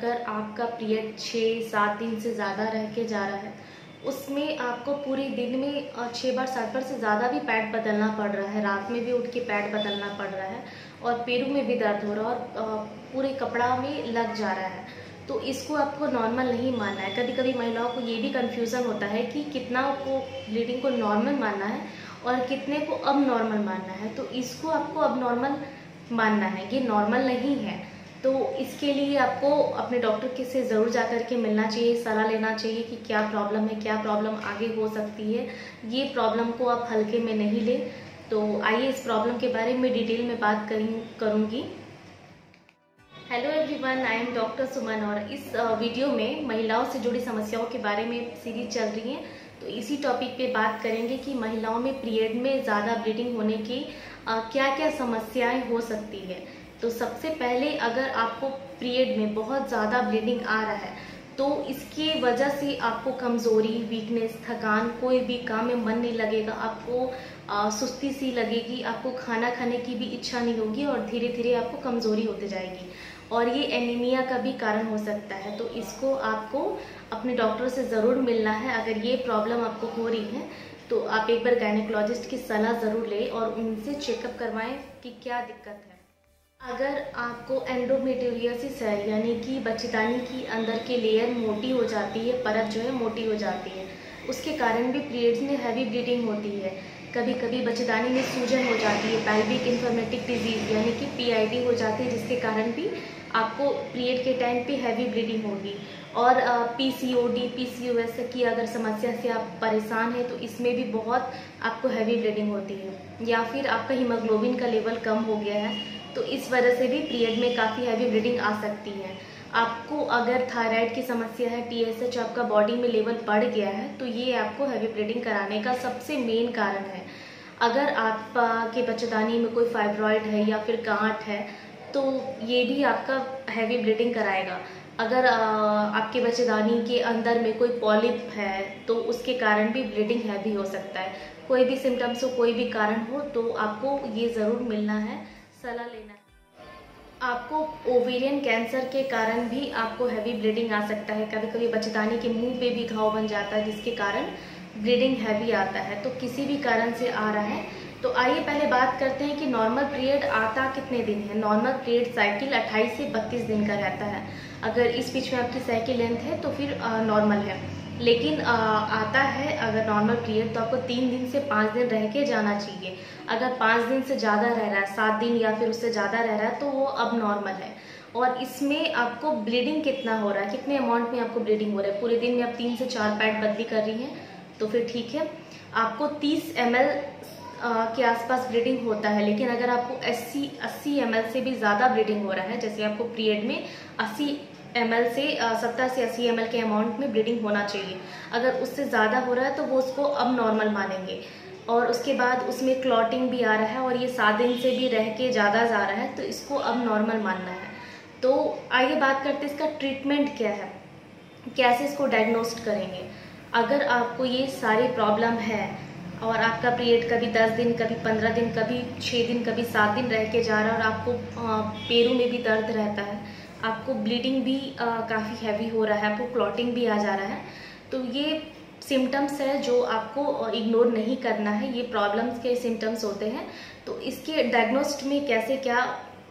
अगर आपका पीरियड 6-7 दिन से ज़्यादा रह के जा रहा है, उसमें आपको पूरे दिन में 6 बार 7 बार से ज़्यादा भी पैड बदलना पड़ रहा है, रात में भी उठ के पैड बदलना पड़ रहा है और पैरों में भी दर्द हो रहा है और पूरे कपड़ा में लग जा रहा है, तो इसको आपको नॉर्मल नहीं मानना है। कभी कभी महिलाओं को ये भी कन्फ्यूज़न होता है कि कितना को ब्लीडिंग को नॉर्मल मानना है और कितने को अब नॉर्मल मानना है। तो इसको आपको अब नॉर्मल मानना है, ये नॉर्मल नहीं है। तो इसके लिए आपको अपने डॉक्टर के से ज़रूर जा कर के मिलना चाहिए, सलाह लेना चाहिए कि क्या प्रॉब्लम है, क्या प्रॉब्लम आगे हो सकती है। ये प्रॉब्लम को आप हल्के में नहीं ले। तो आइए इस प्रॉब्लम के बारे में डिटेल में बात करूँगी। Hello everyone, I am doctor Suman और इस वीडियो में महिलाओं से जुड़ी समस्याओं के बारे में सीरीज चल रही है। तो इसी टॉपिक पे बात करेंगे कि महिलाओं में पीरियड में ज़्यादा ब्लीडिंग होने की क्या क्या समस्याएं हो सकती है। तो सबसे पहले अगर आपको पीरियड में बहुत ज़्यादा ब्लीडिंग आ रहा है तो इसकी वजह से आपको कमज़ोरी, वीकनेस, थकान, कोई भी काम में मन नहीं लगेगा, आपको सुस्ती सी लगेगी, आपको खाना खाने की भी इच्छा नहीं होगी और धीरे धीरे आपको कमज़ोरी होती जाएगी और ये एनीमिया का भी कारण हो सकता है। तो इसको आपको अपने डॉक्टर से ज़रूर मिलना है। अगर ये प्रॉब्लम आपको हो रही है तो आप एक बार गायनेकोलॉजिस्ट की सलाह ज़रूर लें और उनसे चेकअप करवाएं कि क्या दिक्कत है। अगर आपको एंडोमेट्रियोसिस है, यानी कि बच्चेदानी की अंदर की लेयर मोटी हो जाती है, परत जो है मोटी हो जाती है, उसके कारण भी पीरियड्स में हैवी ब्लीडिंग होती है। कभी कभी बच्चेदानी में सूजन हो जाती है, पेल्विक इन्फ्लेमेटिक डिजीज यानी कि PID हो जाती है, जिसके कारण भी आपको पीरियड के टाइम पे हैवी ब्लीडिंग होगी। और PCOD, PCOS की अगर समस्या से आप परेशान हैं तो इसमें भी बहुत आपको हैवी ब्लीडिंग होती है। या फिर आपका हीमोग्लोबिन का लेवल कम हो गया है तो इस वजह से भी पीरियड में काफ़ी हैवी ब्लीडिंग आ सकती है। आपको अगर थायराइड की समस्या है, TSH आपका बॉडी में लेवल बढ़ गया है तो ये आपको हैवी ब्लीडिंग कराने का सबसे मेन कारण है। अगर आपके बच्चेदानी में कोई फाइब्रॉइड है या फिर गांठ है तो ये भी आपका हैवी ब्लीडिंग कराएगा। अगर आपके बच्चेदानी के अंदर में कोई पॉलिप है तो उसके कारण भी ब्लीडिंग हैवी हो सकता है। कोई भी सिम्टम्स हो, कोई भी कारण हो तो आपको ये ज़रूर मिलना है, सलाह लेना है। आपको ओवेरियन कैंसर के कारण भी आपको हैवी ब्लीडिंग आ सकता है। कभी कभी बच्चेदानी के मुंह पे भी घाव बन जाता है जिसके कारण ब्लीडिंग हैवी आता है। तो किसी भी कारण से आ रहा है तो आइए पहले बात करते हैं कि नॉर्मल पीरियड आता कितने दिन है। नॉर्मल पीरियड साइकिल 28 से 32 दिन का रहता है। अगर इस बीच में आपकी साइकिल लेंथ है तो फिर नॉर्मल है। लेकिन आता है अगर नॉर्मल पीरियड तो आपको 3 दिन से 5 दिन रह के जाना चाहिए। अगर 5 दिन से ज़्यादा रह रहा है, 7 दिन या फिर उससे ज़्यादा रह रहा है तो वो अब नॉर्मल है। और इसमें आपको ब्लीडिंग कितना हो रहा है, कितने अमाउंट में आपको ब्लीडिंग हो रहा है, पूरे दिन में आप 3 से 4 पैड बदली कर रही हैं तो फिर ठीक है। आपको 30 ml के आसपास ब्लीडिंग होता है। लेकिन अगर आपको 80 ml से भी ज़्यादा ब्लीडिंग हो रहा है, जैसे आपको पीरियड में 80 ml से 70 से 80 ml के अमाउंट में ब्लीडिंग होना चाहिए, अगर उससे ज़्यादा हो रहा है तो वो उसको अब नॉर्मल मानेंगे। और उसके बाद उसमें क्लॉटिंग भी आ रहा है और ये 7 दिन से भी रह के ज़्यादा जा रहा है तो इसको अब नॉर्मल मानना है। तो आइए बात करते हैं इसका ट्रीटमेंट क्या है, कैसे इसको डायग्नोस्ट करेंगे। अगर आपको ये सारी प्रॉब्लम है और आपका पीरियड कभी 10 दिन, कभी 15 दिन, कभी 6 दिन, कभी 7 दिन रह के जा रहा है और आपको पैरों में भी दर्द रहता है, आपको ब्लीडिंग भी काफ़ी हैवी हो रहा है, आपको क्लॉटिंग भी आ जा रहा है, तो ये सिम्टम्स है जो आपको इग्नोर नहीं करना है। ये प्रॉब्लम्स के सिम्टम्स होते हैं। तो इसके डायग्नोस्ट में कैसे क्या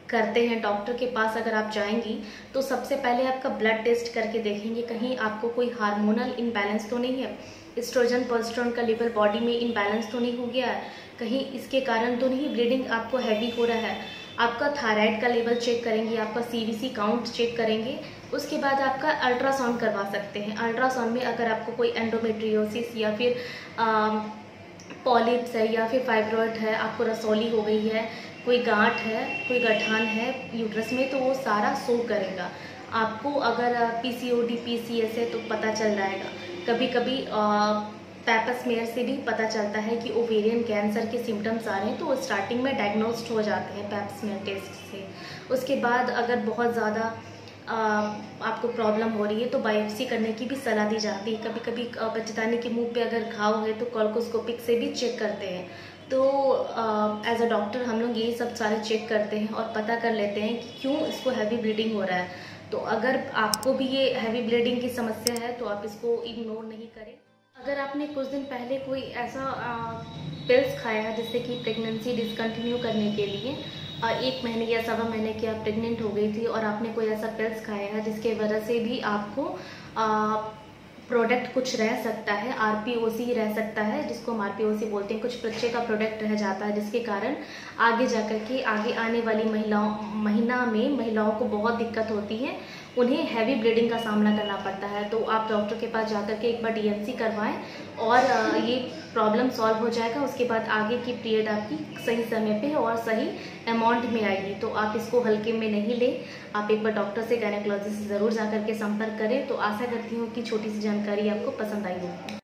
करते हैं, डॉक्टर के पास अगर आप जाएंगी तो सबसे पहले आपका ब्लड टेस्ट करके देखेंगे कहीं आपको कोई हार्मोनल इम्बैलेंस तो नहीं है, एस्ट्रोजन प्रोजेस्टेरोन का लेवल बॉडी में इम्बैलेंस तो नहीं हो गया है, कहीं इसके कारण तो नहीं ब्लीडिंग आपको हैवी हो रहा है। आपका थायराइड का लेवल चेक करेंगे, आपका CVC काउंट चेक करेंगे। उसके बाद आपका अल्ट्रासाउंड करवा सकते हैं। अल्ट्रासाउंड में अगर आपको कोई एंडोमेट्रियोसिस या फिर पॉलिप्स है या फिर फाइब्रॉइड है, आपको रसौली हो गई है, कोई गांठ है, कोई गठान है यूट्रस में, तो वो सारा शो करेगा। आपको अगर PCOD, PCS है तो पता चल जाएगा। कभी कभी पैपस्मेयर से भी पता चलता है कि ओवेरियन कैंसर के सिम्टम्स आ रहे हैं तो वो स्टार्टिंग में डायग्नोस्ड हो जाते हैं पैपस्मेयर टेस्ट से। उसके बाद अगर बहुत ज़्यादा आपको प्रॉब्लम हो रही है तो बायोप्सी करने की भी सलाह दी जाती है। कभी कभी बच्चेदानी के मुंह पे अगर घाव है तो कोल्कोस्कोपिक से भी चेक करते हैं। तो एज अ डॉक्टर हम लोग ये सब सारे चेक करते हैं और पता कर लेते हैं कि क्यों इसको हैवी ब्लीडिंग हो रहा है। तो अगर आपको भी ये हैवी ब्लीडिंग की समस्या है तो आप इसको इग्नोर नहीं करें। अगर आपने कुछ दिन पहले कोई ऐसा पिल्स खाया है जिससे कि प्रेगनेंसी डिसकंटिन्यू करने के लिए 1 महीने या 1.25 महीने की आप प्रेग्नेंट हो गई थी और आपने कोई ऐसा पिल्स खाया है जिसके वजह से भी आपको प्रोडक्ट कुछ रह सकता है, आरपीओसी रह सकता है, जिसको हम आरपीओसी बोलते हैं, कुछ बच्चे का प्रोडक्ट रह जाता है, जिसके कारण आगे जाकर के आगे आने वाली महीना में महिलाओं को बहुत दिक्कत होती है, उन्हें हैवी ब्लीडिंग का सामना करना पड़ता है। तो आप डॉक्टर के पास जाकर के एक बार डीएनसी करवाएं और ये प्रॉब्लम सॉल्व हो जाएगा। उसके बाद आगे की पीरियड आपकी सही समय पे और सही अमाउंट में आएगी। तो आप इसको हल्के में नहीं लें, आप एक बार डॉक्टर से, गायनेकोलॉजिस्ट से ज़रूर जाकर के संपर्क करें। तो आशा करती हूँ कि छोटी सी जानकारी आपको पसंद आई होगी।